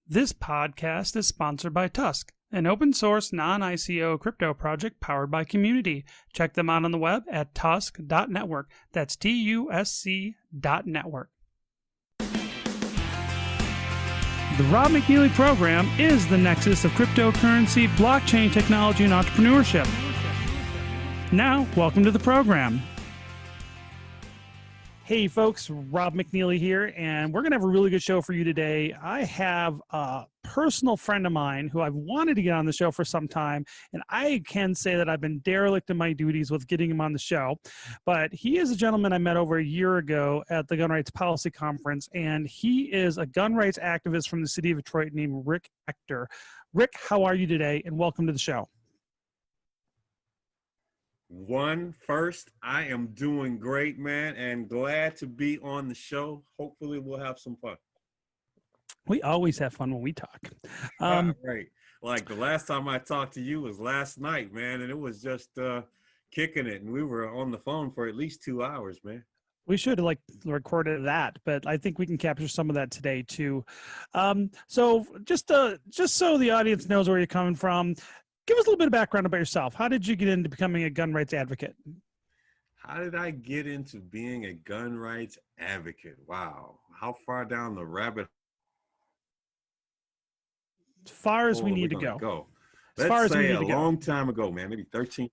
This podcast is sponsored by Tusk, an open source non-ICO crypto project powered by community. Check them out on the web at tusk.network. That's TUSC.network. The Rob McNealy program is the nexus of cryptocurrency, blockchain technology, and entrepreneurship. Now, welcome to the program. Hey folks, Rob McNealy here, and we're going to have a really good show for you today. I have a personal friend of mine who I've wanted to get on the show for some time, and I can say that I've been derelict in my duties with getting him on the show. But he is a gentleman I met over a year ago at the Gun Rights Policy Conference, and he is a gun rights activist from the city of Detroit named Rick Ector. Rick, how are you today, and welcome to the show. First, I am doing great, man, and glad to be on the show. Hopefully, we'll have some fun. We always have fun when we talk. Right. Like the last time I talked to you was last night, man, and it was just kicking it, and we were on the phone for at least 2 hours, man. We should have recorded that, but I think we can capture some of that today too. So just so the audience knows where you're coming from, give us a little bit of background about yourself. How did you get into becoming a gun rights advocate? How did I get into being a gun rights advocate? Wow. How far down the rabbit as far as we need to go. Let's say a long time ago, man, maybe 13,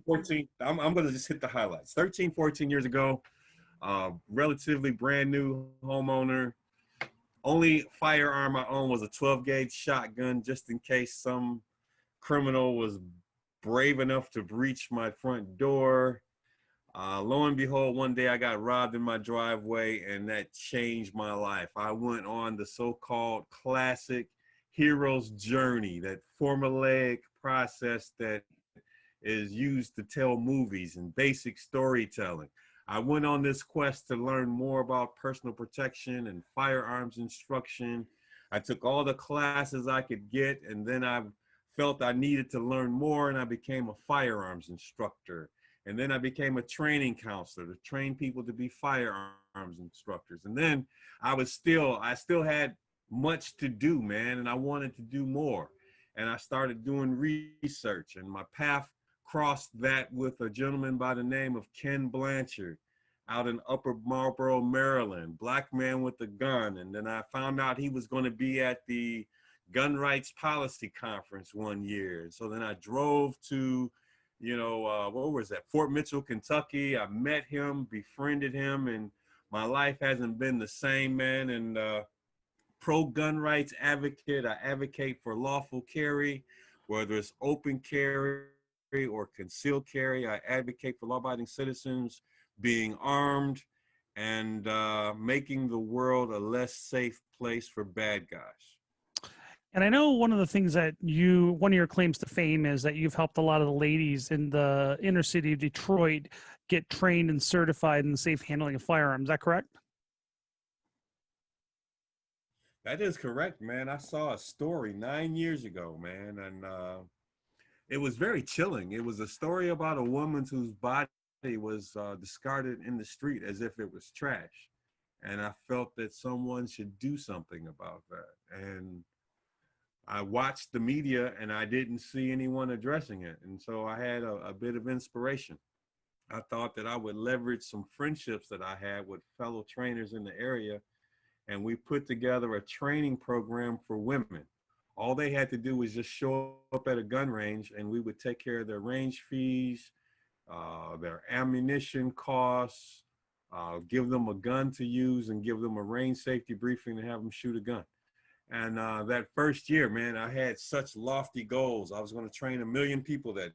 14. I'm going to just hit the highlights. 13, 14 years ago, relatively brand new homeowner. Only firearm I owned was a 12-gauge shotgun, just in case some criminal was brave enough to breach my front door. Lo and behold, one day I got robbed in my driveway, and that changed my life. I went on the so-called classic hero's journey, that formulaic process that is used to tell movies and basic storytelling. I went on this quest to learn more about personal protection and firearms instruction. I took all the classes I could get, and then I felt I needed to learn more, and I became a firearms instructor. And then I became a training counselor to train people to be firearms instructors. And then I still had much to do, man, and I wanted to do more. And I started doing research, and my path crossed that with a gentleman by the name of Ken Blanchard out in Upper Marlboro, Maryland, black man with a gun. And then I found out he was going to be at the Gun Rights Policy Conference one year. And so then I drove to, what was that? Fort Mitchell, Kentucky. I met him, befriended him, and my life hasn't been the same, man. And pro-gun rights advocate. I advocate for lawful carry, whether it's open carry or concealed carry. I advocate for law-abiding citizens being armed and making the world a less safe place for bad guys. And I know one of the things that one of your claims to fame is that you've helped a lot of the ladies in the inner city of Detroit get trained and certified in the safe handling of firearms. Is that correct? That is correct, man. I saw a story 9 years ago, man, and it was very chilling. It was a story about a woman whose body was discarded in the street as if it was trash. And I felt that someone should do something about that. And I watched the media, and I didn't see anyone addressing it. And so I had a bit of inspiration. I thought that I would leverage some friendships that I had with fellow trainers in the area, and we put together a training program for women. All they had to do was just show up at a gun range, and we would take care of their range fees, their ammunition costs, give them a gun to use, and give them a range safety briefing and have them shoot a gun. And that first year, man, I had such lofty goals. I was going to train 1 million people that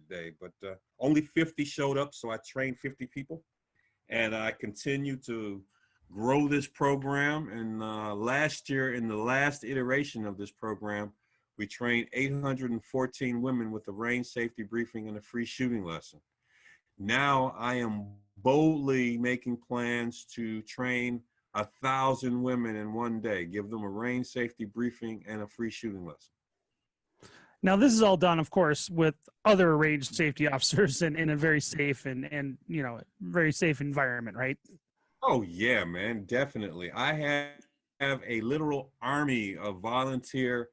day, but only 50 showed up, so I trained 50 people. And I continued to grow this program. And last year, in the last iteration of this program, we trained 814 women with a range safety briefing and a free shooting lesson. Now I am boldly making plans to train 1,000 women in one day, give them a range safety briefing and a free shooting lesson. Now, this is all done, of course, with other range safety officers and in a very safe and very safe environment, right? Oh, yeah, man, definitely. I have a literal army of volunteer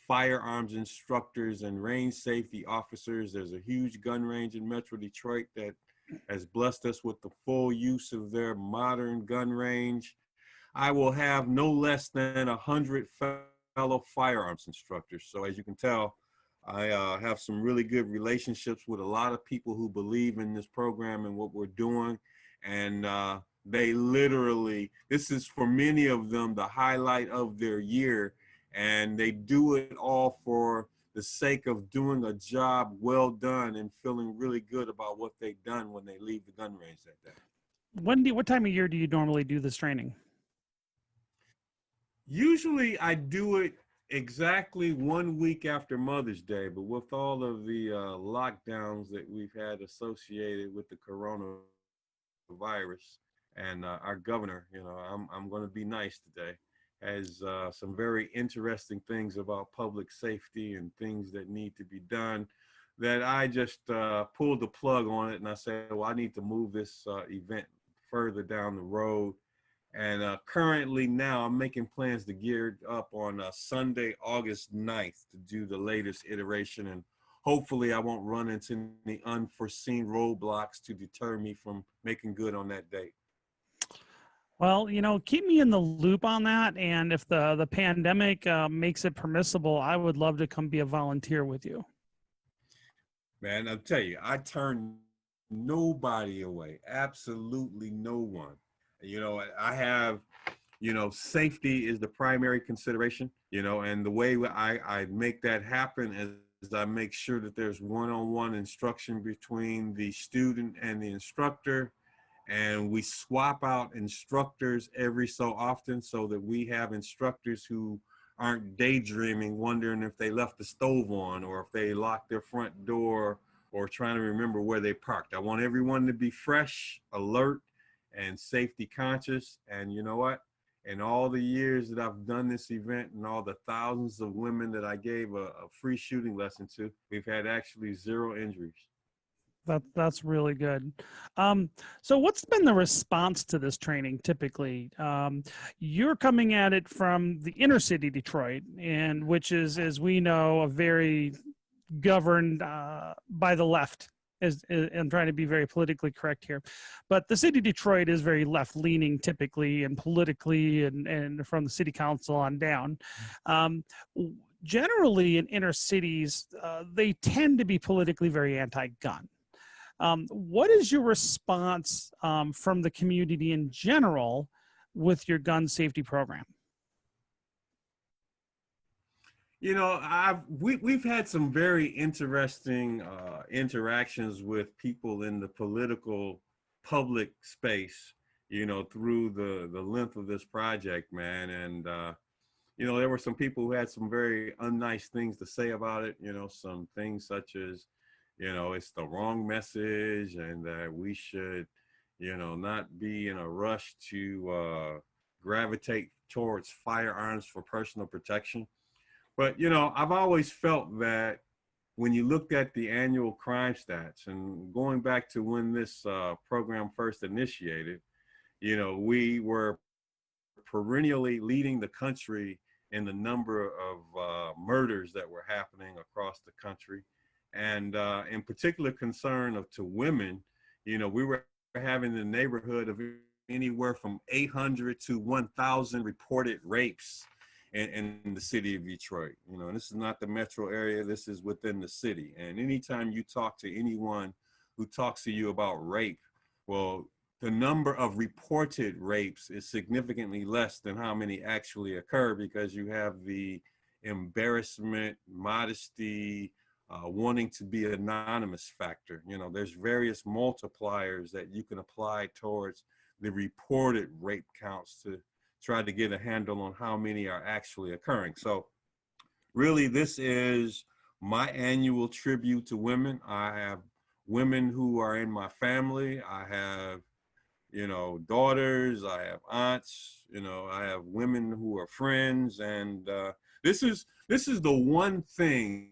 firearms instructors and range safety officers. There's a huge gun range in Metro Detroit that has blessed us with the full use of their modern gun range. I will have no less than 100 fellow firearms instructors. So as you can tell, I have some really good relationships with a lot of people who believe in this program and what we're doing. And they literally, this is for many of them the highlight of their year. And they do it all for the sake of doing a job well done and feeling really good about what they've done when they leave the gun range that day. What time of year do you normally do this training? Usually I do it exactly 1 week after Mother's Day, but with all of the lockdowns that we've had associated with the coronavirus and our governor, you know, I'm going to be nice today, has some very interesting things about public safety and things that need to be done that I just pulled the plug on it. And I said, well, I need to move this event further down the road. And currently now I'm making plans to gear up on Sunday, August 9th to do the latest iteration. And hopefully I won't run into any unforeseen roadblocks to deter me from making good on that date. Well, you know, keep me in the loop on that. And if the pandemic makes it permissible, I would love to come be a volunteer with you. Man, I'll tell you, I turn nobody away, absolutely no one. You know, I have, you know, safety is the primary consideration, you know, and the way I make that happen is I make sure that there's one-on-one instruction between the student and the instructor. And we swap out instructors every so often so that we have instructors who aren't daydreaming, wondering if they left the stove on or if they locked their front door or trying to remember where they parked. I want everyone to be fresh, alert, and safety conscious. And you know what? In all the years that I've done this event and all the thousands of women that I gave a free shooting lesson to, we've had actually 0 injuries. That's really good. So what's been the response to this training typically? You're coming at it from the inner city Detroit, and which is, as we know, a very governed by the left. I'm trying to be very politically correct here, but the city of Detroit is very left-leaning typically and politically, and from the city council on down. Generally, in inner cities, they tend to be politically very anti-gun. What is your response from the community in general with your gun safety program? You know, we've had some very interesting interactions with people in the political public space, you know, through the length of this project, man. And, you know, there were some people who had some very unnice things to say about it, you know, some things such as, you know, it's the wrong message and that we should, you know, not be in a rush to gravitate towards firearms for personal protection. But, you know, I've always felt that when you looked at the annual crime stats and going back to when this program first initiated, you know, we were perennially leading the country in the number of murders that were happening across the country. And in particular concern to women, you know, we were having the neighborhood of anywhere from 800 to 1,000 reported rapes in the city of Detroit. You know, and this is not the metro area, this is within the city. And anytime you talk to anyone who talks to you about rape, well, the number of reported rapes is significantly less than how many actually occur, because you have the embarrassment, modesty, wanting to be anonymous factor. You know, there's various multipliers that you can apply towards the reported rape counts to try to get a handle on how many are actually occurring. So really, this is my annual tribute to women. I have women who are in my family. I have, you know, daughters, I have aunts, you know, I have women who are friends. And this is the one thing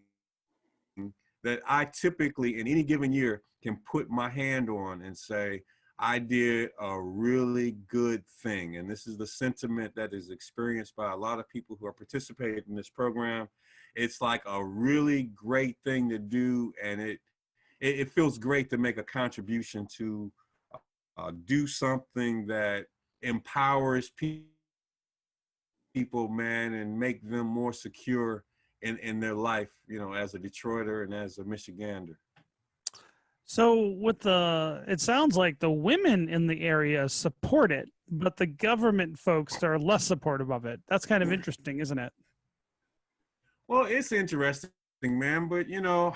that I typically in any given year can put my hand on and say, I did a really good thing. And this is the sentiment that is experienced by a lot of people who are participating in this program. It's like a really great thing to do. And it feels great to make a contribution to do something that empowers people, man, and make them more secure in their life, you know, as a Detroiter and as a Michigander. So it sounds like the women in the area support it, but the government folks are less supportive of it. That's kind of interesting, isn't it? Well, it's interesting, man, but you know,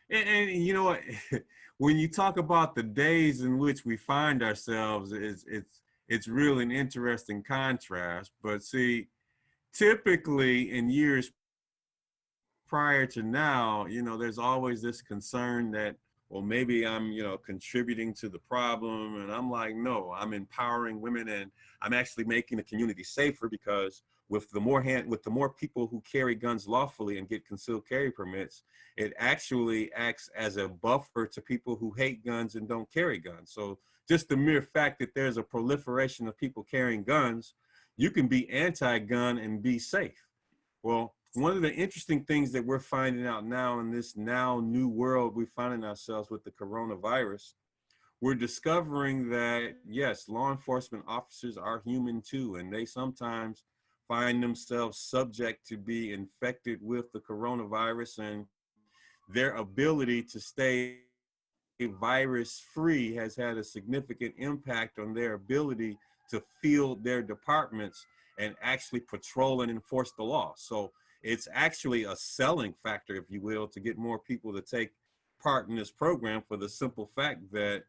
and you know what, when you talk about the days in which we find ourselves, it's really an interesting contrast. But see, typically in years prior to now, you know, there's always this concern that, well, maybe I'm, you know, contributing to the problem. And I'm like, no, I'm empowering women, and I'm actually making the community safer, because with the more people who carry guns lawfully and get concealed carry permits, it actually acts as a buffer to people who hate guns and don't carry guns. So just the mere fact that there's a proliferation of people carrying guns, you can be anti-gun and be safe. Well, one of the interesting things that we're finding out now in this now new world we're finding ourselves with the coronavirus, we're discovering that, yes, law enforcement officers are human too, and they sometimes find themselves subject to be infected with the coronavirus, and their ability to stay virus free has had a significant impact on their ability to field their departments and actually patrol and enforce the law. So it's actually a selling factor, if you will, to get more people to take part in this program, for the simple fact that,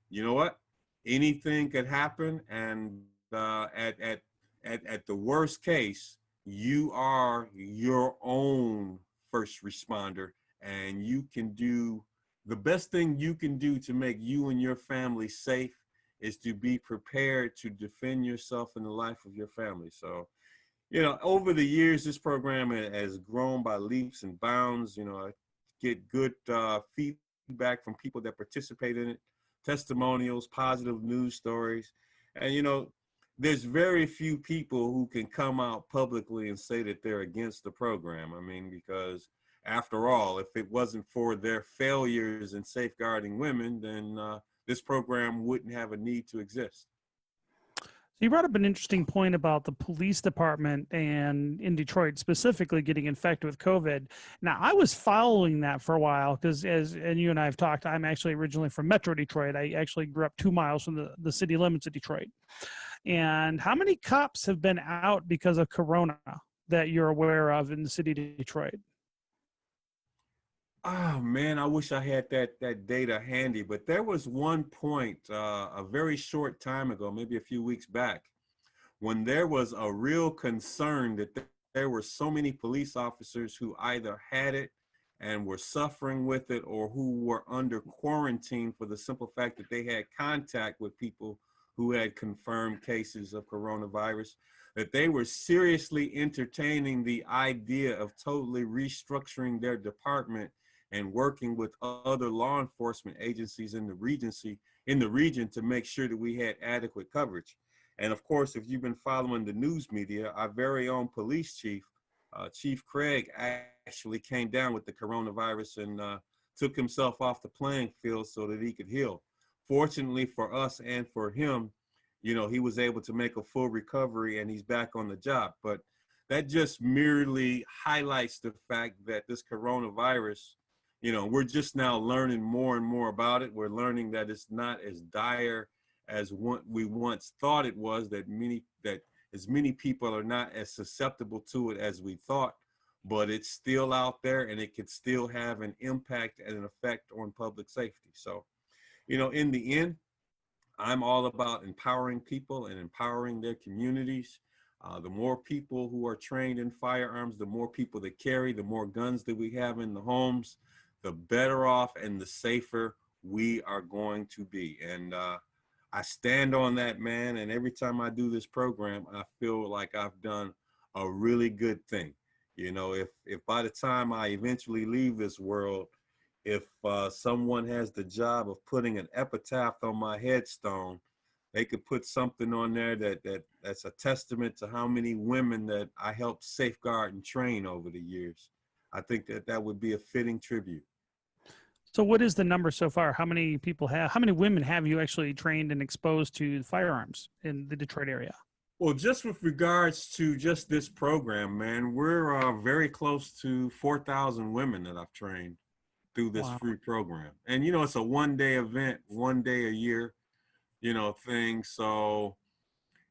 you know what, anything could happen, and at the worst case, you are your own first responder, and you can do the best thing you can do to make you and your family safe is to be prepared to defend yourself and the life of your family. So, you know, over the years, this program has grown by leaps and bounds. You know, I get good feedback from people that participate in it, testimonials, positive news stories. And, you know, there's very few people who can come out publicly and say that they're against the program. I mean, because after all, if it wasn't for their failures in safeguarding women, then this program wouldn't have a need to exist. So you brought up an interesting point about the police department and in Detroit specifically getting infected with COVID. Now, I was following that for a while because, and you and I have talked, I'm actually originally from Metro Detroit. I actually grew up 2 miles from the city limits of Detroit. And how many cops have been out because of Corona that you're aware of in the city of Detroit? Oh man, I wish I had that data handy, but there was one point a very short time ago, maybe a few weeks back, when there was a real concern that there were so many police officers who either had it and were suffering with it, or who were under quarantine for the simple fact that they had contact with people who had confirmed cases of coronavirus, that they were seriously entertaining the idea of totally restructuring their department and working with other law enforcement agencies in the region to make sure that we had adequate coverage. And of course, if you've been following the news media, our very own police chief, Chief Craig, actually came down with the coronavirus and took himself off the playing field so that he could heal. Fortunately for us and for him, you know, he was able to make a full recovery and he's back on the job. But that just merely highlights the fact that this coronavirus, you know, we're just now learning more and more about it. We're learning that it's not as dire as what we once thought it was, that as many people are not as susceptible to it as we thought, but it's still out there and it could still have an impact and an effect on public safety. So, you know, in the end, I'm all about empowering people and empowering their communities. The more people who are trained in firearms, the more people that carry, the more guns that we have in the homes, the better off and the safer we are going to be. And I stand on that, man. And every time I do this program, I feel like I've done a really good thing. You know, if by the time I eventually leave this world, if someone has the job of putting an epitaph on my headstone, they could put something on there that's a testament to how many women that I helped safeguard and train over the years. I think that would be a fitting tribute. So what is the number so far? How many women have you actually trained and exposed to firearms in the Detroit area? Well, just with regards to just this program, man, we're very close to 4,000 women that I've trained through this Wow. free program. And, it's a one-day event, 1 day a year, thing. So,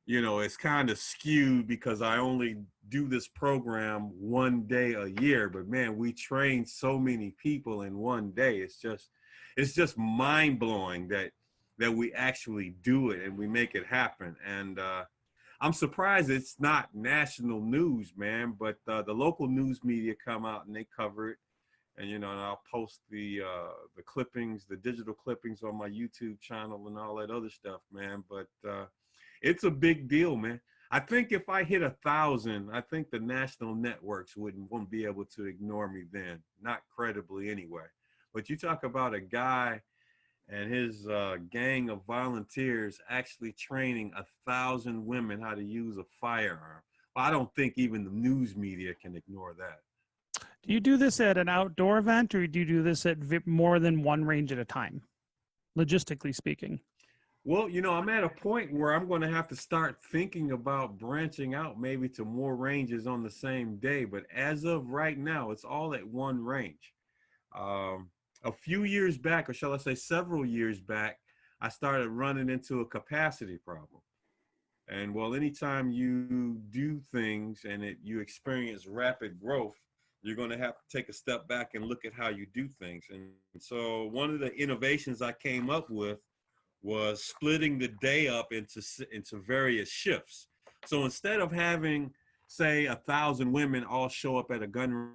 it's kind of skewed because I only do this program 1 day a year. But, man, we train so many people in 1 day. It's just mind-blowing that we actually do it and we make it happen. And, I'm surprised it's not national news, man, but the local news media come out and they cover it. And, and I'll post the clippings, the digital clippings on my YouTube channel and all that other stuff, man. But it's a big deal, man. I think if I hit 1,000, I think the national networks won't be able to ignore me then, not credibly anyway. But you talk about a guy and his gang of volunteers actually training 1,000 women how to use a firearm. Well, I don't think even the news media can ignore that. Do you do this at an outdoor event, or do you do this at more than one range at a time, logistically speaking? Well, I'm at a point where I'm going to have to start thinking about branching out maybe to more ranges on the same day. But as of right now, it's all at one range. A few years back, or shall I say several years back, I started running into a capacity problem. And well, anytime you do things and you experience rapid growth, you're going to have to take a step back and look at how you do things. And so one of the innovations I came up with was splitting the day up into various shifts. So instead of having, say, 1,000 women all show up at a gun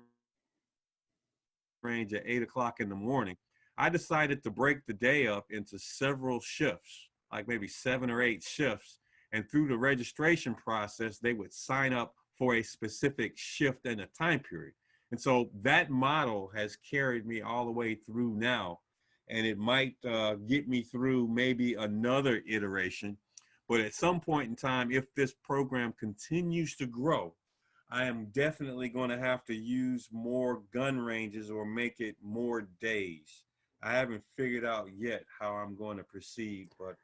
range at 8 o'clock in the morning, I decided to break the day up into several shifts, like maybe 7 or 8 shifts. And through the registration process, they would sign up for a specific shift and a time period. And so that model has carried me all the way through now. And it might get me through maybe another iteration. But at some point in time, if this program continues to grow, I am definitely going to have to use more gun ranges or make it more days. I haven't figured out yet how I'm going to proceed, but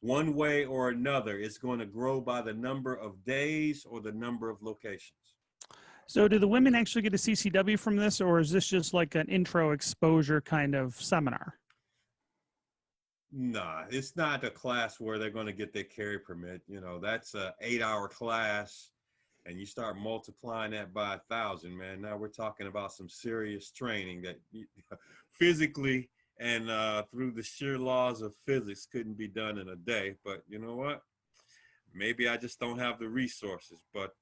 one way or another, it's going to grow by the number of days or the number of locations. So do the women actually get a CCW from this, or is this just like an intro exposure kind of seminar? Nah, it's not a class where they're going to get their carry permit. That's an 8-hour class. And you start multiplying that by 1,000, man. Now we're talking about some serious training that physically and through the sheer laws of physics couldn't be done in a day. But you know what? Maybe I just don't have the resources. But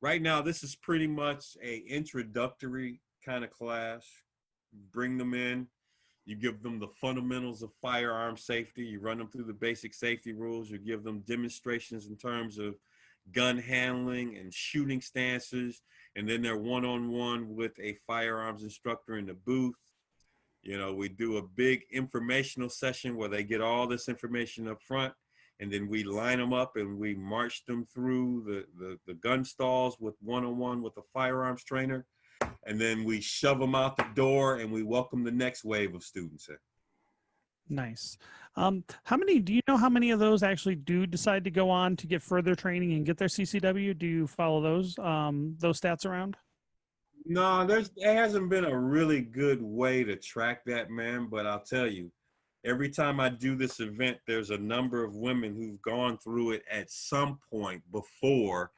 right now, this is pretty much a introductory kind of class. Bring them in. You give them the fundamentals of firearm safety. You run them through the basic safety rules. You give them demonstrations in terms of gun handling and shooting stances, and then they're one-on-one with a firearms instructor in the booth. We do a big informational session where they get all this information up front, and then we line them up and we march them through the gun stalls with one-on-one with a firearms trainer, and then we shove them out the door and we welcome the next wave of students in. Nice. Do you know how many of those actually do decide to go on to get further training and get their CCW? Do you follow those stats around? No, there hasn't been a really good way to track that, man. But I'll tell you, every time I do this event, there's a number of women who've gone through it at some point before.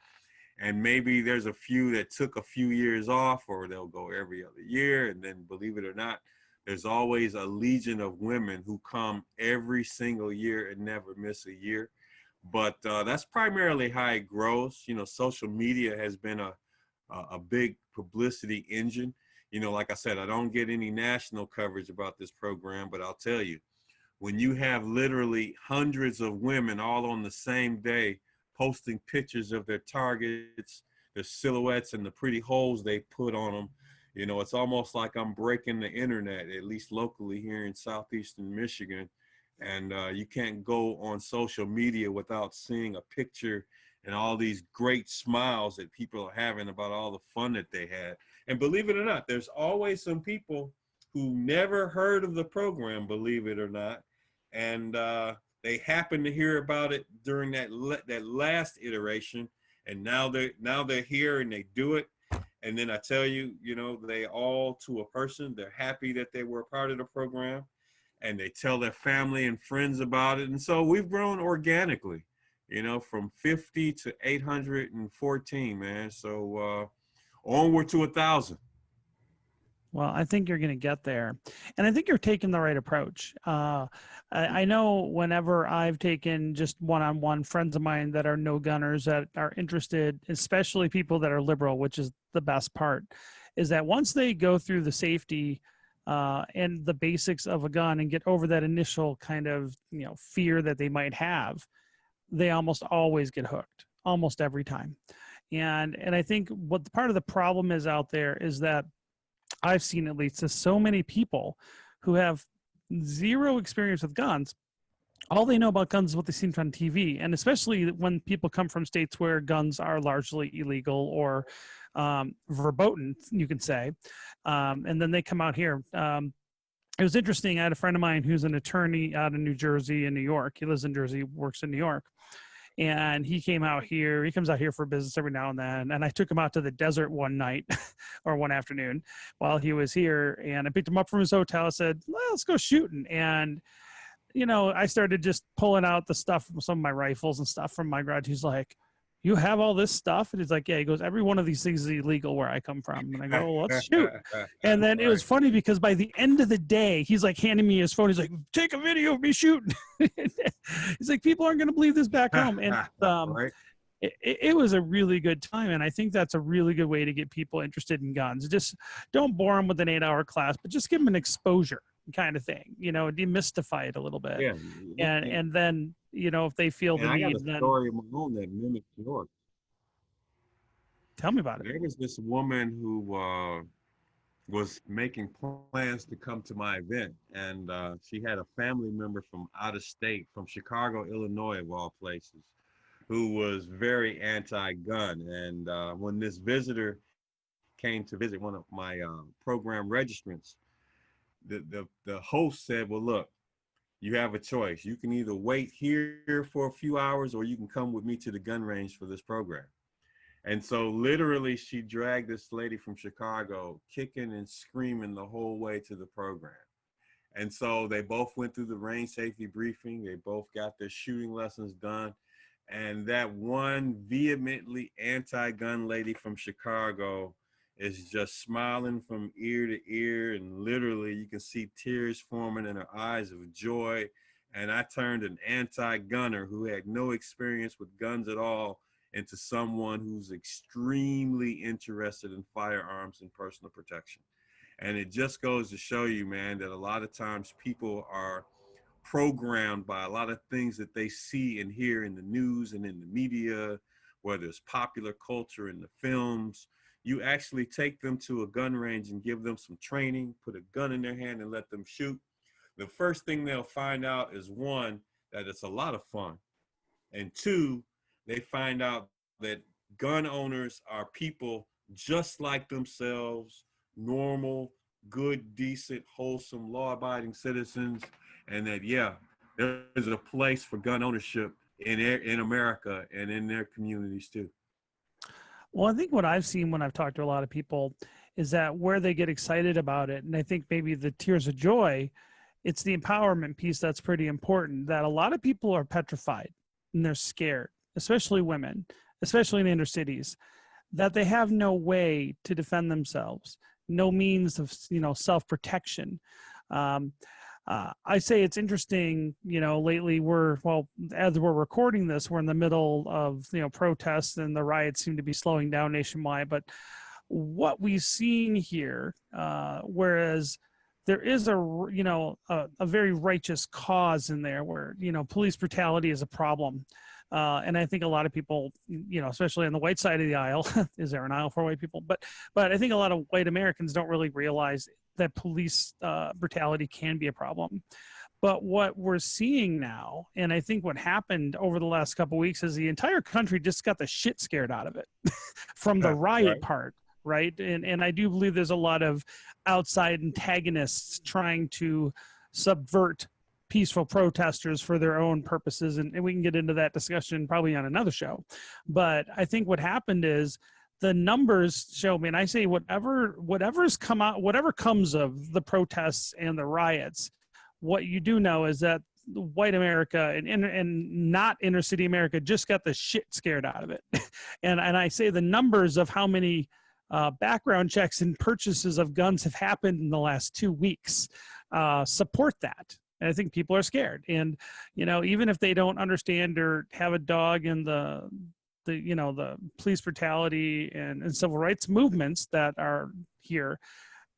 And maybe there's a few that took a few years off, or they'll go every other year. And then, believe it or not, there's always a legion of women who come every single year and never miss a year. But that's primarily how it grows. Social media has been a big publicity engine. Like I said, I don't get any national coverage about this program, but I'll tell you, when you have literally hundreds of women all on the same day posting pictures of their targets, their silhouettes, and the pretty holes they put on them, You know, it's almost like I'm breaking the internet, at least locally here in southeastern Michigan. And you can't go on social media without seeing a picture and all these great smiles that people are having about all the fun that they had. And believe it or not, there's always some people who never heard of the program, believe it or not. And they happen to hear about it during that last iteration. And now they're here and they do it. And then I tell you, you know, they all, to a person, they're happy that they were a part of the program, and they tell their family and friends about it. And so we've grown organically, you know, from 50 to 814, man. So onward to 1,000. Well, I think you're going to get there. And I think you're taking the right approach. I know whenever I've taken just one-on-one friends of mine that are no gunners that are interested, especially people that are liberal, which is the best part, is that once they go through the safety and the basics of a gun and get over that initial kind of, you know, fear that they might have, they almost always get hooked, almost every time. And I think what part of the problem is out there is that I've seen, at least, is so many people who have zero experience with guns. All they know about guns is what they see on TV. And especially when people come from states where guns are largely illegal or verboten, you can say. And then they come out here. It was interesting. I had a friend of mine who's an attorney out in New Jersey and New York. He lives in Jersey, works in New York. And he came out here. He comes out here for business every now and then. And I took him out to the desert one night or one afternoon while he was here. And I picked him up from his hotel. I said, well, let's go shooting. And, you know, I started just pulling out the stuff from some of my rifles and stuff from my garage. He's like, you have all this stuff? And he's like, yeah. He goes, every one of these things is illegal where I come from. And I go, well, let's shoot. And then it was funny because by the end of the day, he's like handing me his phone. He's like, take a video of me shooting. He's like, people aren't going to believe this back home. And Right. it was a really good time. And I think that's a really good way to get people interested in guns. Just don't bore them with an 8-hour class, but just give them an exposure kind of thing, you know, demystify it a little bit. Yeah. And then, you know, if they feel the I need, got a then story of my own that mimics yours. tell me about it. There was this woman who was making plans to come to my event, and she had a family member from out of state, from Chicago, Illinois, of all places, who was very anti-gun. And when this visitor came to visit one of my program registrants, the host said, well, look, you have a choice. You can either wait here for a few hours, or you can come with me to the gun range for this program. And so literally she dragged this lady from Chicago, kicking and screaming the whole way to the program. And so they both went through the range safety briefing. They both got their shooting lessons done. And that one vehemently anti-gun lady from Chicago is just smiling from ear to ear. And literally you can see tears forming in her eyes of joy. And I turned an anti-gunner who had no experience with guns at all into someone who's extremely interested in firearms and personal protection. And it just goes to show you, man, that a lot of times people are programmed by a lot of things that they see and hear in the news and in the media, whether it's popular culture in the films. You actually take them to a gun range and give them some training, put a gun in their hand and let them shoot. The first thing they'll find out is, one, that it's a lot of fun. And two, they find out that gun owners are people just like themselves, normal, good, decent, wholesome, law-abiding citizens, and that, yeah, there's a place for gun ownership in America and in their communities too. Well, I think what I've seen when I've talked to a lot of people is that where they get excited about it, and I think maybe the tears of joy, it's the empowerment piece that's pretty important, that a lot of people are petrified and they're scared, especially women, especially in inner cities, that they have no way to defend themselves, no means of, you know, self-protection. I say it's interesting, you know, lately as we're recording this, we're in the middle of, you know, protests, and the riots seem to be slowing down nationwide. But what we've seen here, whereas there is a very righteous cause in there where, you know, police brutality is a problem. And I think a lot of people, especially on the white side of the aisle, is there an aisle for white people? But I think a lot of white Americans don't really realize that police brutality can be a problem. But what we're seeing now, and I think what happened over the last couple of weeks, is the entire country just got the shit scared out of it from the riot part, right? And I do believe there's a lot of outside antagonists trying to subvert peaceful protesters for their own purposes, and we can get into that discussion probably on another show. But I think what happened is the numbers show me, and I say whatever's come out, whatever comes of the protests and the riots, what you do know is that white America and not inner city America just got the shit scared out of it. and I say the numbers of how many background checks and purchases of guns have happened in the last 2 weeks support that. And I think people are scared. And, even if they don't understand or have a dog in the police brutality and civil rights movements that are here,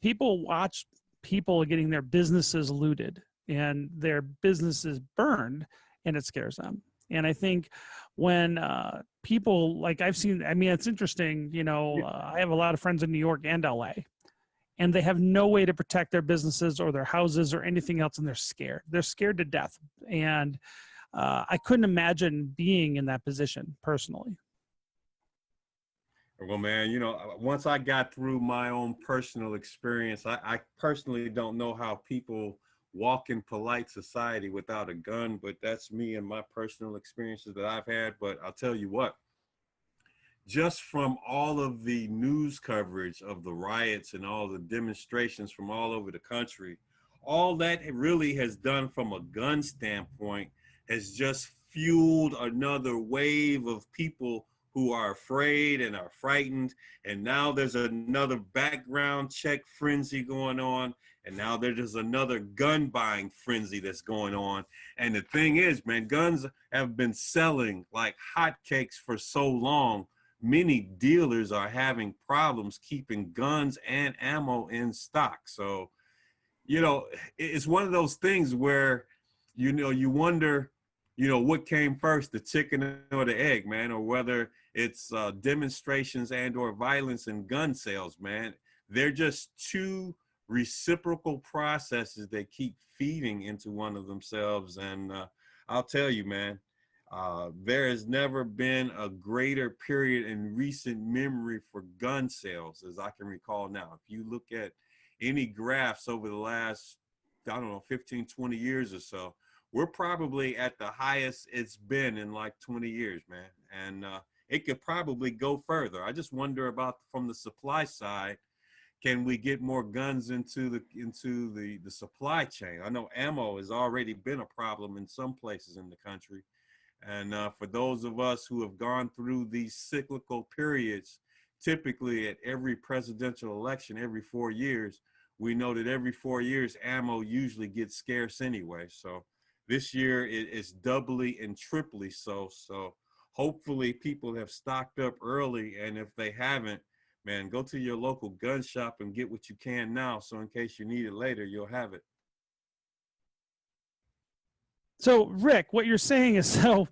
people watch people getting their businesses looted and their businesses burned, and it scares them. And I think when people, like I've seen, it's interesting, I have a lot of friends in New York and LA, and they have no way to protect their businesses or their houses or anything else, and they're scared. They're scared to death. And I couldn't imagine being in that position personally. Well, man, once I got through my own personal experience, I personally don't know how people walk in polite society without a gun, but that's me and my personal experiences that I've had. But I'll tell you what, just from all of the news coverage of the riots and all the demonstrations from all over the country, all that it really has done from a gun standpoint has just fueled another wave of people who are afraid and are frightened. And now there's another background check frenzy going on. And now there's another gun buying frenzy that's going on. And the thing is, man, guns have been selling like hotcakes for so long. Many dealers are having problems keeping guns and ammo in stock. So, it's one of those things where, you wonder, what came first, the chicken or the egg, man, or whether it's demonstrations and or violence and gun sales, man. They're just two reciprocal processes that keep feeding into one of themselves. And I'll tell you, man, there has never been a greater period in recent memory for gun sales as I can recall now. If you look at any graphs over the last, 15, 20 years or so, we're probably at the highest it's been in like 20 years, man. And it could probably go further. I just wonder about from the supply side, can we get more guns into the supply chain? I know ammo has already been a problem in some places in the country. And for those of us who have gone through these cyclical periods, typically at every presidential election, every 4 years, we know that every 4 years, ammo usually gets scarce anyway. So this year it's doubly and triply so. So hopefully people have stocked up early. And if they haven't, man, go to your local gun shop and get what you can now. So in case you need it later, you'll have it. So Rick, what you're saying is so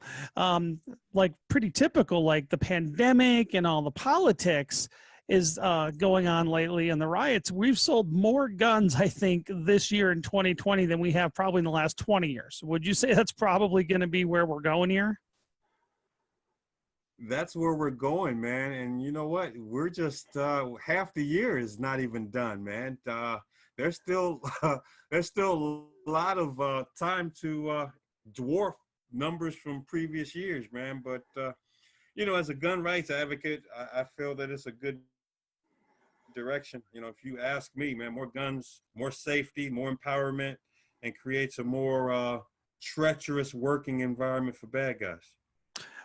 like pretty typical, like the pandemic and all the politics is going on lately and the riots. We've sold more guns, I think, this year in 2020 than we have probably in the last 20 years. Would you say that's probably going to be where we're going here? That's where we're going, man. And you know what? We're just half the year is not even done, man. There's still a lot of time to dwarf numbers from previous years, man. But as a gun rights advocate, I feel that it's a good direction. If you ask me, man, more guns, more safety, more empowerment, and creates a more treacherous working environment for bad guys.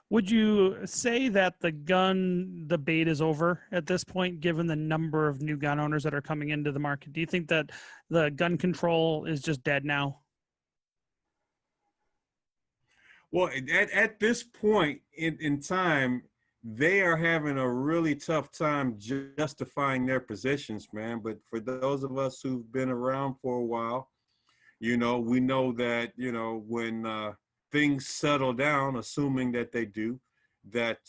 Would you say that the gun debate is over at this point, given the number of new gun owners that are coming into the market? Do you think that the gun control is just dead now? Well, at this point in time, they are having a really tough time justifying their positions, man. But for those of us who've been around for a while, we know that, when things settle down, assuming that they do, that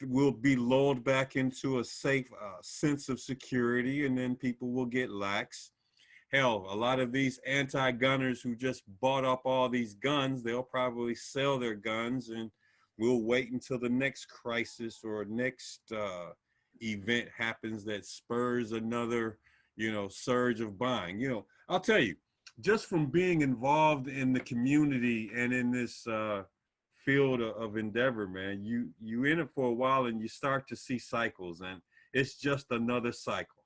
we'll be lulled back into a safe sense of security, and then people will get lax. Hell, a lot of these anti-gunners who just bought up all these guns, they'll probably sell their guns, and we'll wait until the next crisis or next event happens that spurs another, surge of buying. I'll tell you, just from being involved in the community and in this field of endeavor, man, you in it for a while and you start to see cycles, and it's just another cycle.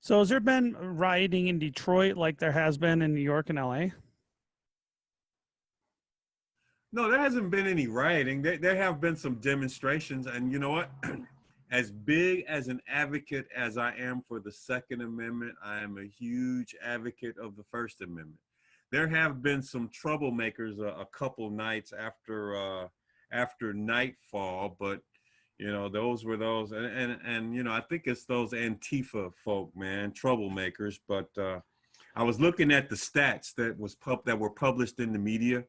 So has there been rioting in Detroit like there has been in New York and LA? No, there hasn't been any rioting. There have been some demonstrations, and you know what? As big as an advocate as I am for the Second Amendment, I am a huge advocate of the First Amendment. There have been some troublemakers a couple nights after nightfall, but those were those, and I think it's those Antifa folk, man, troublemakers. But I was looking at the stats that were published in the media,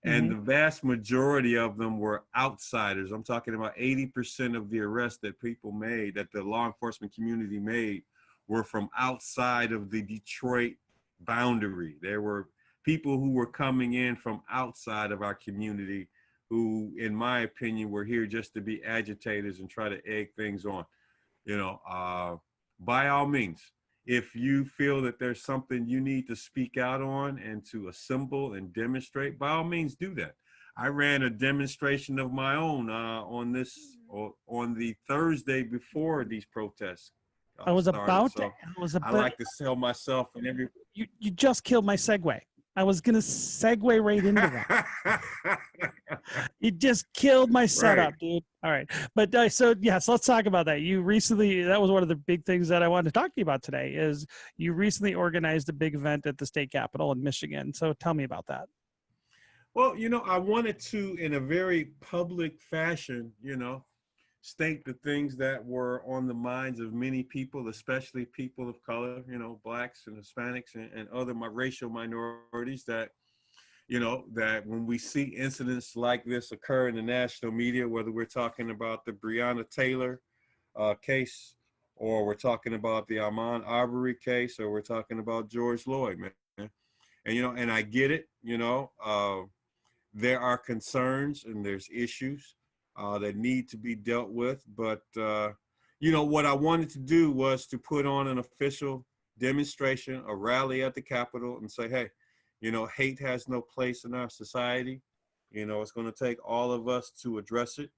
and the vast majority of them were outsiders. I'm talking about 80% of the arrests that people made, that the law enforcement community made, were from outside of the Detroit boundary. There were people who were coming in from outside of our community who, in my opinion, were here just to be agitators and try to egg things on. By all means, if you feel that there's something you need to speak out on and to assemble and demonstrate, by all means do that. I ran a demonstration of my own on the Thursday before these protests. I like to sell myself and every. You just killed my segue. I was going to segue right into that. You just killed my setup, right, dude. All right. But so let's talk about that. That was one of the big things that I wanted to talk to you about today, is you recently organized a big event at the state capitol in Michigan. So tell me about that. Well, I wanted to, in a very public fashion, state the things that were on the minds of many people, especially people of color, blacks and Hispanics and other racial minorities, that, that when we see incidents like this occur in the national media, whether we're talking about the Breonna Taylor case, or we're talking about the Ahmaud Arbery case, or we're talking about George Floyd, man. And, and I get it, there are concerns and there's issues that need to be dealt with. But, what I wanted to do was to put on an official demonstration, a rally at the Capitol, and say, hey, hate has no place in our society. It's going to take all of us to address it.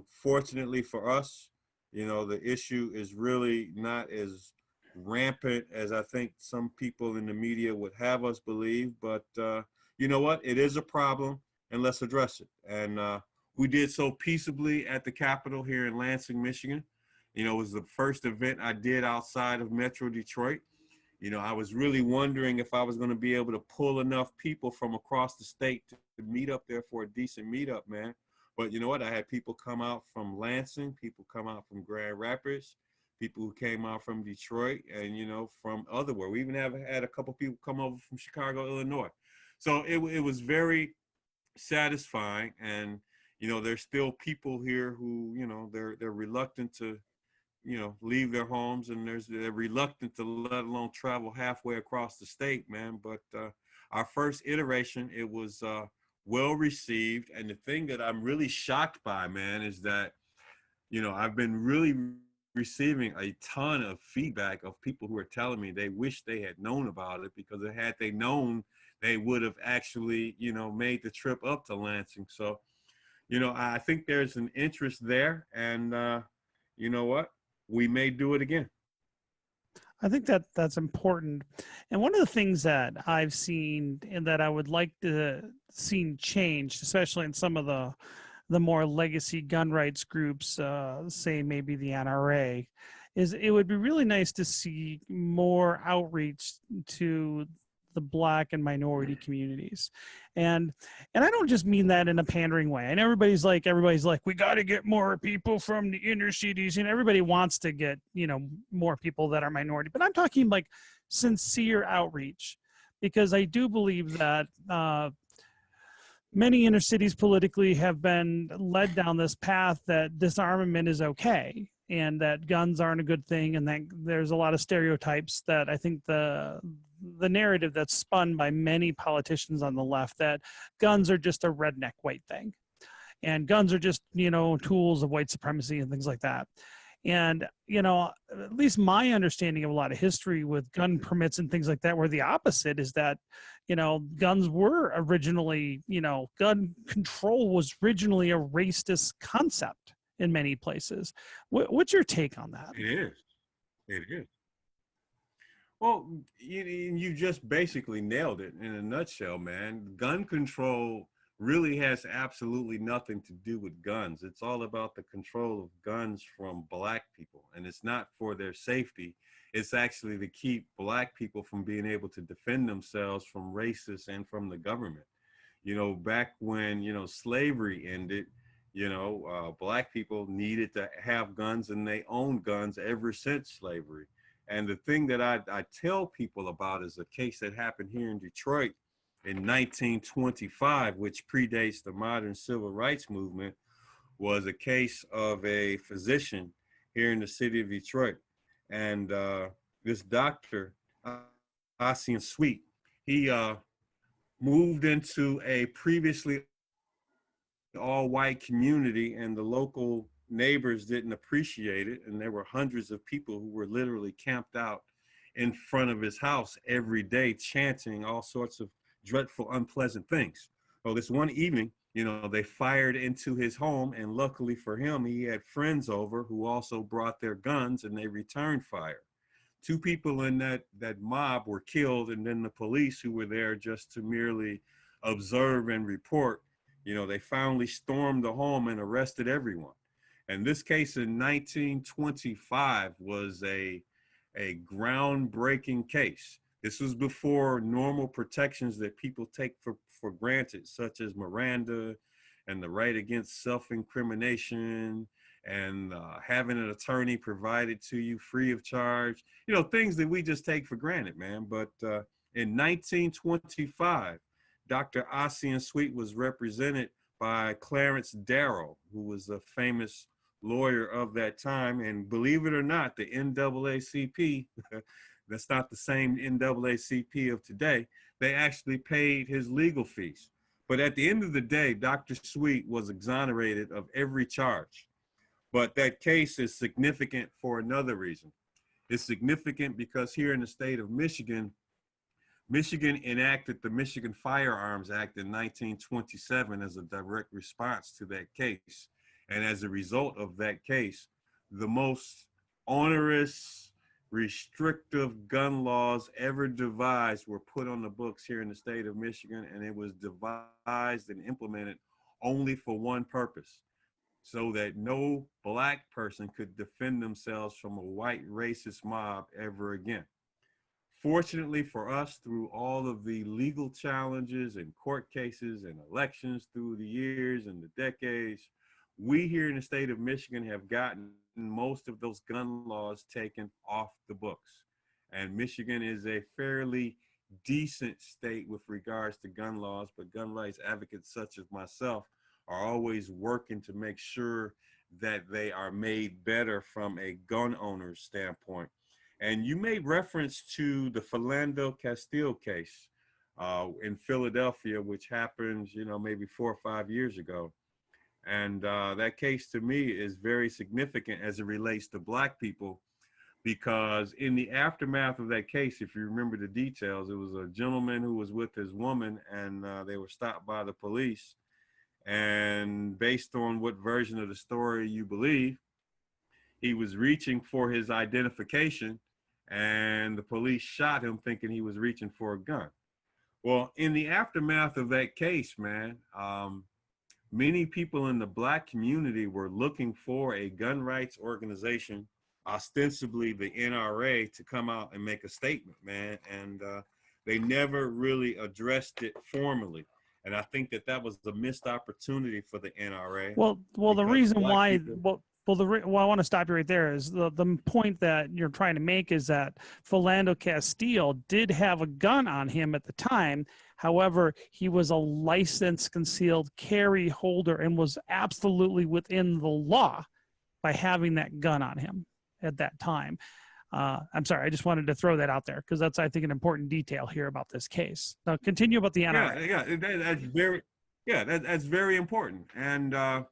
Fortunately for us, the issue is really not as rampant as I think some people in the media would have us believe. But you know what? It is a problem, and let's address it. And we did so peaceably at the Capitol here in Lansing, Michigan. It was the first event I did outside of Metro Detroit. I was really wondering if I was going to be able to pull enough people from across the state to meet up there for a decent meetup, man. But you know what? I had people come out from Lansing, people come out from Grand Rapids, people who came out from Detroit, and, from otherwhere. We even had a couple people come over from Chicago, Illinois. So it was very satisfying. And there's still people here who, they're reluctant to, leave their homes, and they're reluctant to let alone travel halfway across the state, man. But our first iteration, it was well received. And the thing that I'm really shocked by, man, is that, I've been really receiving a ton of feedback of people who are telling me they wish they had known about it, because had they known, they would have actually, made the trip up to Lansing. So, I think there's an interest there, and you know what? We may do it again. I think that's important. And one of the things that I've seen and that I would like to see changed, especially in some of the more legacy gun rights groups, say maybe the NRA, is it would be really nice to see more outreach to the Black and minority communities. And I don't just mean that in a pandering way. And everybody's like, we got to get more people from the inner cities, and everybody wants to get, more people that are minority. But I'm talking like sincere outreach, because I do believe that many inner cities politically have been led down this path that disarmament is okay and that guns aren't a good thing, and that there's a lot of stereotypes that I think the narrative that's spun by many politicians on the left, that guns are just a redneck white thing and guns are just, you know, tools of white supremacy and things like that. And, you know, at least my understanding of a lot of history with gun permits and things like that, were the opposite, is that, you know, guns were originally, you know, gun control was originally a racist concept in many places. What's your take on that? It is. It is. Well, you just basically nailed it in a nutshell, man. Gun control really has absolutely nothing to do with guns. It's all about the control of guns from Black people. And it's not for their safety. It's actually to keep Black people from being able to defend themselves from racists and from the government. You know, back when, you know, slavery ended, you know, Black people needed to have guns, and they owned guns ever since slavery. And the thing that I tell people about is a case that happened here in Detroit in 1925, which predates the modern civil rights movement, was a case of a physician here in the city of Detroit. And this doctor, Ossian Sweet, he moved into a previously all-white community, and the local neighbors didn't appreciate it. And there were hundreds of people who were literally camped out in front of his house every day, chanting all sorts of dreadful, unpleasant things. Well, this one evening, you know, they fired into his home, and luckily for him, he had friends over who also brought their guns, and they returned fire. Two people in that mob were killed, and then the police, who were there just to merely observe and report, you know, they finally stormed the home and arrested everyone. And this case in 1925 was a groundbreaking case. This was before normal protections that people take for granted, such as Miranda and the right against self-incrimination, and having an attorney provided to you free of charge, you know, things that we just take for granted, man. But in 1925, Dr. Ossian Sweet was represented by Clarence Darrow, who was a famous lawyer of that time. And believe it or not, the NAACP, that's not the same NAACP of today, they actually paid his legal fees. But at the end of the day, Dr. Sweet was exonerated of every charge. But that case is significant for another reason. It's significant because here in the state of Michigan, Michigan enacted the Michigan Firearms Act in 1927 as a direct response to that case. And as a result of that case, the most onerous, restrictive gun laws ever devised were put on the books here in the state of Michigan, and it was devised and implemented only for one purpose, so that no Black person could defend themselves from a white racist mob ever again. Fortunately for us, through all of the legal challenges and court cases and elections through the years and the decades, we here in the state of Michigan have gotten most of those gun laws taken off the books. And Michigan is a fairly decent state with regards to gun laws, but gun rights advocates such as myself are always working to make sure that they are made better from a gun owner's standpoint. And you made reference to the Philando Castile case in Philadelphia, which happened, you know, maybe 4 or 5 years ago. And that case to me is very significant as it relates to Black people, because in the aftermath of that case, if you remember the details, it was a gentleman who was with his woman, and they were stopped by the police. And based on what version of the story you believe, he was reaching for his identification, and the police shot him thinking he was reaching for a gun. Well, in the aftermath of that case, man, many people in the Black community were looking for a gun rights organization, ostensibly the NRA, to come out and make a statement, man. And they never really addressed it formally. And I think that that was a missed opportunity for the NRA. Well, the reason why, Well, I want to stop you right there. Is the point that you're trying to make is that Philando Castile did have a gun on him at the time. However, he was a licensed concealed carry holder and was absolutely within the law by having that gun on him at that time. I'm sorry, I just wanted to throw that out there because that's, I think, an important detail here about this case. Now, continue about the NRA. That's very important. And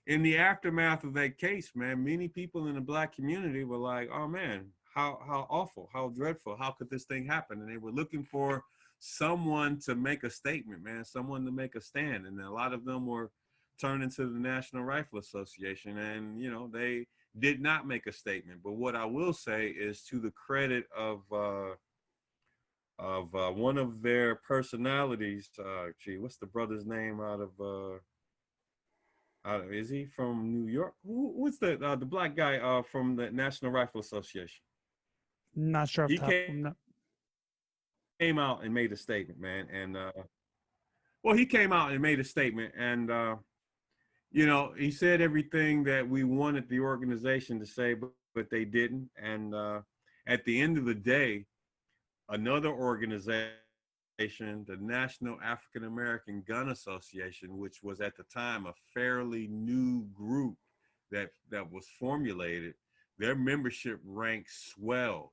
in the aftermath of that case, man, many people in the Black community were like, "Oh man, how awful, how dreadful, how could this thing happen?" And they were looking for someone to make a statement, man, someone to make a stand. And a lot of them were turning to the National Rifle Association, and they did not make a statement. But what I will say is, to the credit of one of their personalities, what's the brother's name out of is he from New York? What's the Black guy from the National Rifle Association? Not sure. He came out and made a statement, man. And he came out and made a statement, and he said everything that we wanted the organization to say, but they didn't. And at the end of the day, another organization, the National African American Gun Association, which was at the time a fairly new group that was formulated, their membership ranks swelled.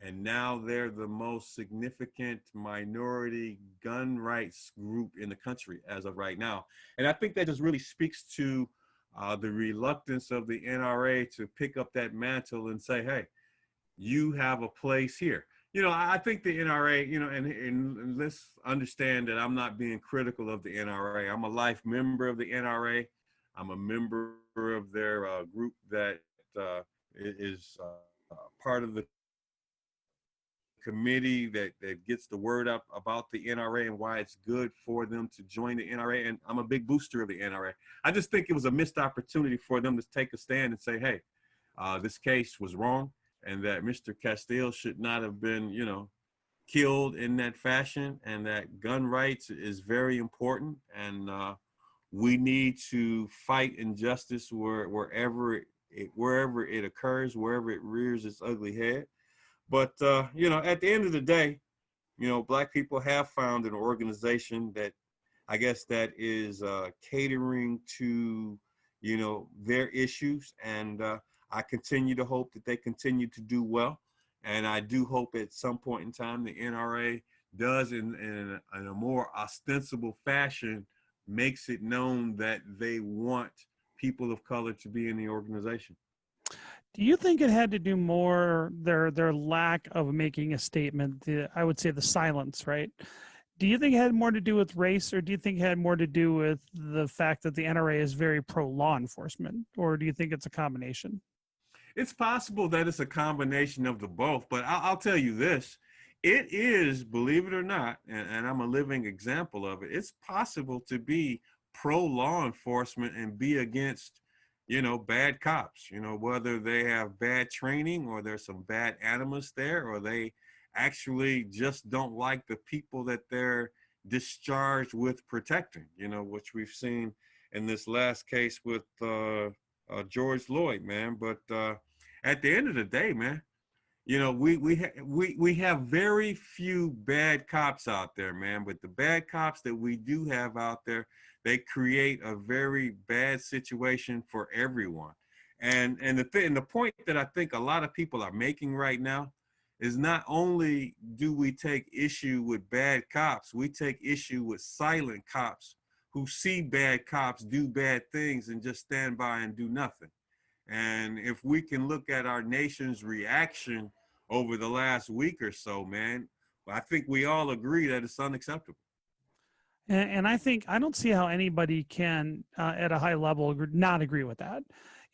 And now they're the most significant minority gun rights group in the country as of right now. And I think that just really speaks to the reluctance of the NRA to pick up that mantle and say, hey, you have a place here. I think the NRA, and let's understand that I'm not being critical of the NRA. I'm a life member of the NRA. I'm a member of their group that is part of the committee that gets the word up about the NRA and why it's good for them to join the NRA. And I'm a big booster of the NRA. I just think it was a missed opportunity for them to take a stand and say, hey, this case was wrong, and that Mr. Castile should not have been, killed in that fashion, and that gun rights is very important. And we need to fight injustice wherever it occurs, wherever it rears its ugly head. But, at the end of the day, Black people have found an organization that I guess that is catering to, their issues. And I continue to hope that they continue to do well. And I do hope at some point in time the NRA does, in a more ostensible fashion, makes it known that they want people of color to be in the organization. Do you think it had to do more, their lack of making a statement, I would say the silence, right? Do you think it had more to do with race, or do you think it had more to do with the fact that the NRA is very pro-law enforcement, or do you think it's a combination? It's possible that it's a combination of the both, but I'll tell you this. It is, believe it or not, and I'm a living example of it, it's possible to be pro-law enforcement and be against, bad cops, whether they have bad training or there's some bad animus there, or they actually just don't like the people that they're discharged with protecting, which we've seen in this last case with George Floyd, man. But at the end of the day, man, we have very few bad cops out there, man. But the bad cops that we do have out there, they create a very bad situation for everyone. And the point that I think a lot of people are making right now is, not only do we take issue with bad cops, we take issue with silent cops who see bad cops do bad things and just stand by and do nothing. And if we can look at our nation's reaction over the last week or so, man, I think we all agree that it's unacceptable. And I think, I don't see how anybody can, at a high level, not agree with that.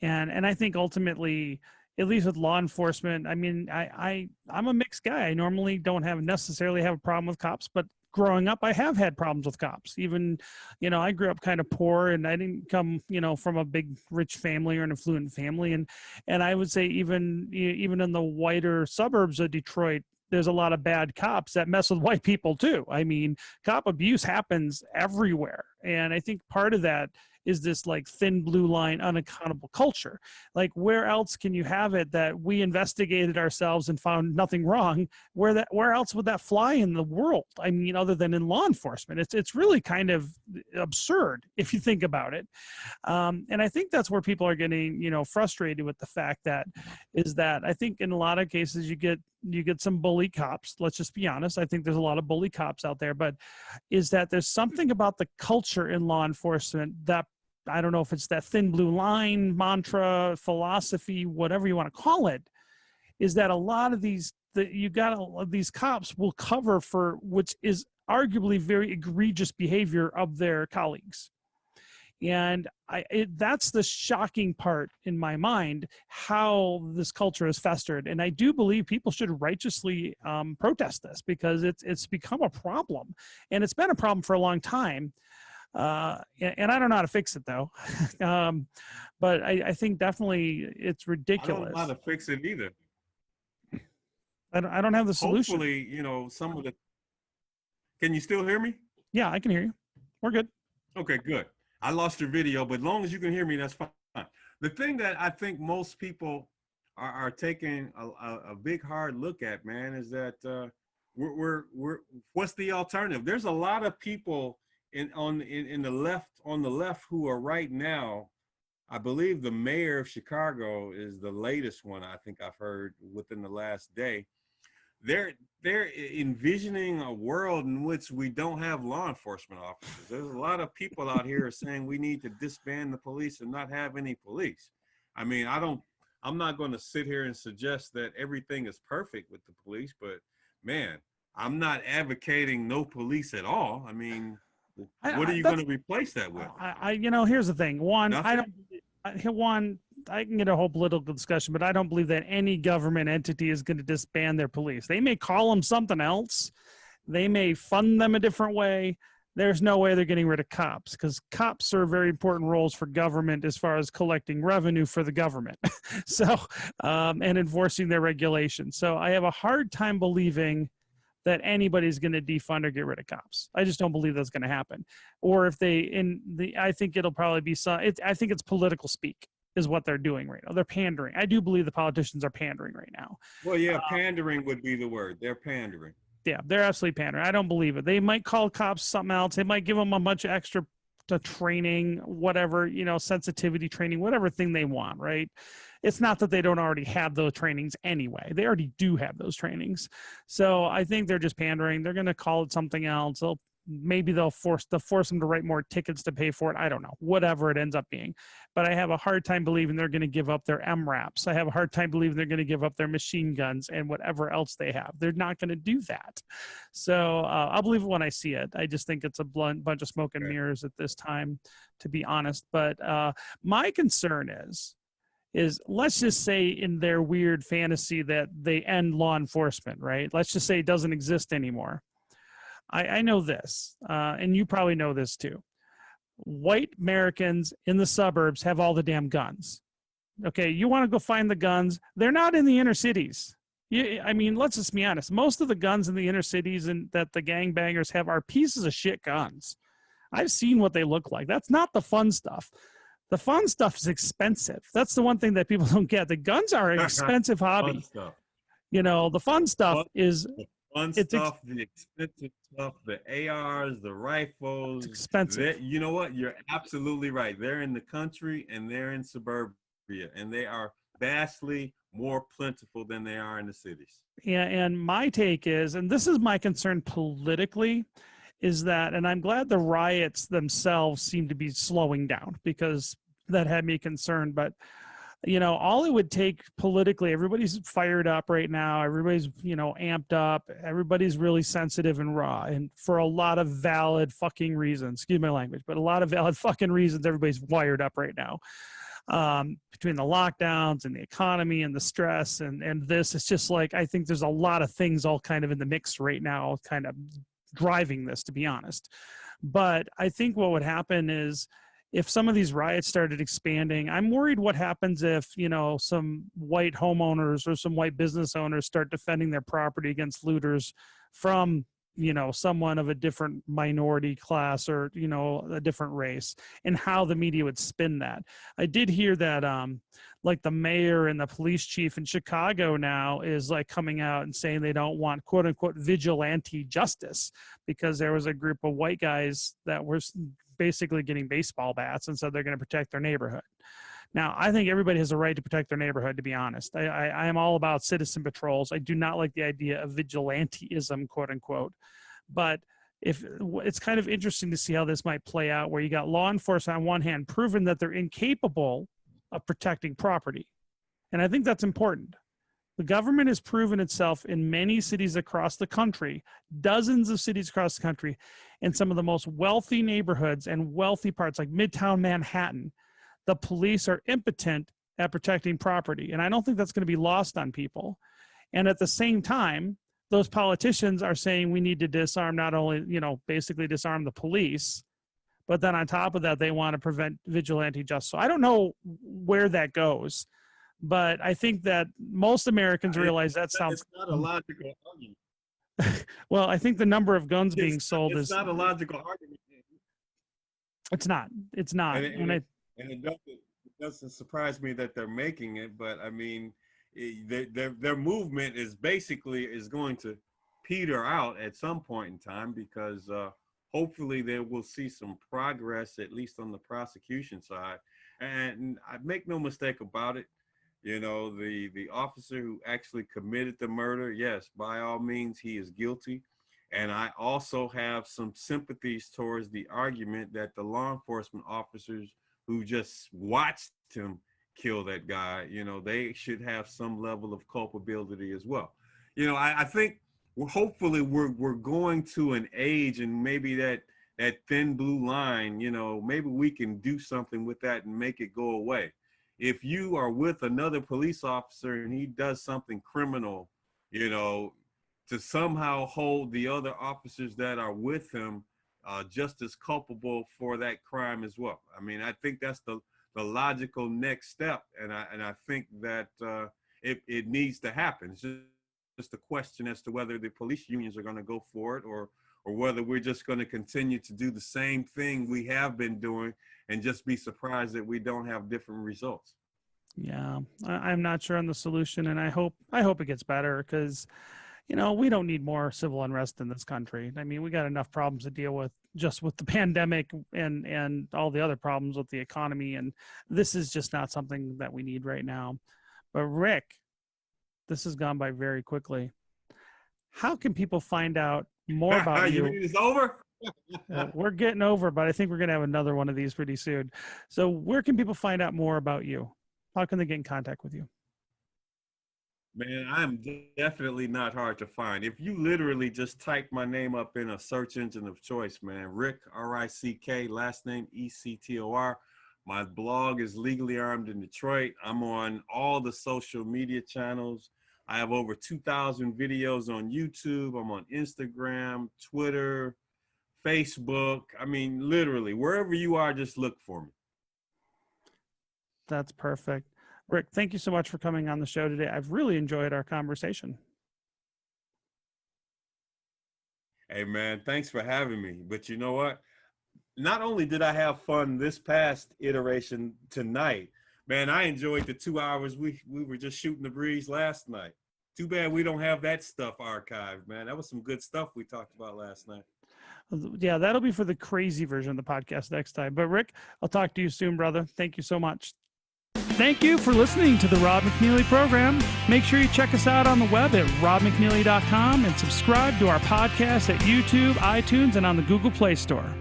And I think ultimately, at least with law enforcement, I mean, I'm a mixed guy. I normally don't necessarily have a problem with cops, but growing up, I have had problems with cops. Even, I grew up kind of poor, and I didn't come, from a big rich family or an affluent family. And I would say even in the whiter suburbs of Detroit, there's a lot of bad cops that mess with white people too. I mean, cop abuse happens everywhere. And I think part of that is this like thin blue line, unaccountable culture. Like, where else can you have it that we investigated ourselves and found nothing wrong? Where else would that fly in the world? I mean, other than in law enforcement, it's really kind of absurd if you think about it. And I think that's where people are getting, frustrated with the fact that I think in a lot of cases you get some bully cops. Let's just be honest. I think there's a lot of bully cops out there, but is that there's something about the culture in law enforcement that, I don't know if it's that thin blue line, mantra, philosophy, whatever you want to call it, is that a lot of these cops will cover for which is arguably very egregious behavior of their colleagues. And that's the shocking part in my mind, how this culture has festered. And I do believe people should righteously protest this, because it's become a problem. And it's been a problem for a long time. And I don't know how to fix it, though. But I think definitely it's ridiculous. I don't know how to fix it either. I don't have the solution. Hopefully, some of the... Can you still hear me? Yeah, I can hear you. We're good. Okay, good. I lost your video, but as long as you can hear me, that's fine. The thing that I think most people are taking a big hard look at, man, is that we're what's the alternative? There's a lot of people on the left who are right now. I believe the mayor of Chicago is the latest one I think I've heard within the last day. They're envisioning a world in which we don't have law enforcement officers. There's a lot of people out here saying we need to disband the police and not have any police. I mean, I'm not going to sit here and suggest that everything is perfect with the police, but man, I'm not advocating no police at all. I mean, what are you going to replace that with? Here's the thing. One, Nothing? I can get a whole political discussion, but I don't believe that any government entity is going to disband their police. They may call them something else. They may fund them a different way. There's no way they're getting rid of cops, because cops serve very important roles for government as far as collecting revenue for the government. And enforcing their regulations. So I have a hard time believing that anybody's going to defund or get rid of cops. I just don't believe that's going to happen. Or if I think it'll probably be I think it's political speak is what they're doing right now. They're pandering. I do believe the politicians are pandering right now. Well, yeah, pandering would be the word. They're pandering. Yeah, they're absolutely pandering. I don't believe it. They might call cops something else. They might give them a bunch of extra training, whatever, sensitivity training, whatever thing they want, right? It's not that they don't already have those trainings anyway. They already do have those trainings. So I think they're just pandering. They're going to call it something else. Maybe they'll force them to write more tickets to pay for it. I don't know, whatever it ends up being. But I have a hard time believing they're going to give up their MRAPs. I have a hard time believing they're going to give up their machine guns and whatever else they have. They're not going to do that. So I'll believe it when I see it. I just think it's a bunch of smoke and mirrors at this time, to be honest. But my concern is let's just say in their weird fantasy that they end law enforcement, right? Let's just say it doesn't exist anymore. I know this, and you probably know this too. White Americans in the suburbs have all the damn guns. Okay, you want to go find the guns. They're not in the inner cities. I mean, let's just be honest. Most of the guns in the inner cities that the gangbangers have are pieces of shit guns. I've seen what they look like. That's not the fun stuff. The fun stuff is expensive. That's the one thing that people don't get. The guns are an expensive hobby. The fun stuff is... the expensive stuff, the ARs, the rifles. It's expensive. You know what? You're absolutely right. They're in the country and they're in suburbia, and they are vastly more plentiful than they are in the cities. Yeah, and my take is, and this is my concern politically, is that, and I'm glad the riots themselves seem to be slowing down, because that had me concerned, but all it would take politically, everybody's fired up right now. Everybody's, amped up. Everybody's really sensitive and raw. And for a lot of valid fucking reasons, excuse my language, but a lot of valid fucking reasons, everybody's wired up right now. Between the lockdowns and the economy and the stress and this, it's just like, I think there's a lot of things all kind of in the mix right now, kind of driving this, to be honest. But I think what would happen is, if some of these riots started expanding, I'm worried what happens if, some white homeowners or some white business owners start defending their property against looters from someone of a different minority class or, a different race, and how the media would spin that. I did hear that, like the mayor and the police chief in Chicago now is like coming out and saying they don't want quote unquote vigilante justice because there was a group of white guys that were basically getting baseball bats and said they're going to protect their neighborhood. Now, I think everybody has a right to protect their neighborhood, to be honest. I am all about citizen patrols. I do not like the idea of vigilanteism, quote unquote. But it's kind of interesting to see how this might play out, where you got law enforcement on one hand proven that they're incapable of protecting property. And I think that's important. The government has proven itself in many cities across the country, dozens of cities across the country, in some of the most wealthy neighborhoods and wealthy parts like Midtown Manhattan. The police are impotent at protecting property. And I don't think that's going to be lost on people. And at the same time, those politicians are saying we need to disarm, not only, basically disarm the police, but then on top of that, they want to prevent vigilante justice. So I don't know where that goes, but I think that most Americans realize that sounds... It's not a logical argument. Well, I think the number of guns being sold is... It's not a logical argument. It's not. And it doesn't surprise me that they're making it, but I mean, their movement is going to peter out at some point in time, because hopefully they will see some progress, at least on the prosecution side. And I make no mistake about it, the officer who actually committed the murder, yes, by all means, he is guilty. And I also have some sympathies towards the argument that the law enforcement officers who just watched him kill that guy, they should have some level of culpability as well. I think hopefully we're going to an age, and maybe that thin blue line, maybe we can do something with that and make it go away. If you are with another police officer and he does something criminal, to somehow hold the other officers that are with him just as culpable for that crime as well. I mean, I think that's the logical next step, and I think that it needs to happen. It's just a question as to whether the police unions are going to go for it, or whether we're just going to continue to do the same thing we have been doing and just be surprised that we don't have different results. Yeah, I'm not sure on the solution, and I hope it gets better, because we don't need more civil unrest in this country. I mean, we got enough problems to deal with just with the pandemic and all the other problems with the economy. And this is just not something that we need right now. But Rick, this has gone by very quickly. How can people find out more about you? You mean it's over? We're getting over, but I think we're going to have another one of these pretty soon. So where can people find out more about you? How can they get in contact with you? Man, I'm definitely not hard to find. If you literally just type my name up in a search engine of choice, man, Rick, R-I-C-K, last name E-C-T-O-R. My blog is Legally Armed in Detroit. I'm on all the social media channels. I have over 2,000 videos on YouTube. I'm on Instagram, Twitter, Facebook. I mean, literally, wherever you are, just look for me. That's perfect. Rick, thank you so much for coming on the show today. I've really enjoyed our conversation. Hey, man, thanks for having me. But you know what? Not only did I have fun this past iteration tonight, man, I enjoyed the 2 hours we were just shooting the breeze last night. Too bad we don't have that stuff archived, man. That was some good stuff we talked about last night. Yeah, that'll be for the crazy version of the podcast next time. But Rick, I'll talk to you soon, brother. Thank you so much. Thank you for listening to the Rob McNealy program. Make sure you check us out on the web at robmcnealy.com and subscribe to our podcast at YouTube, iTunes, and on the Google Play Store.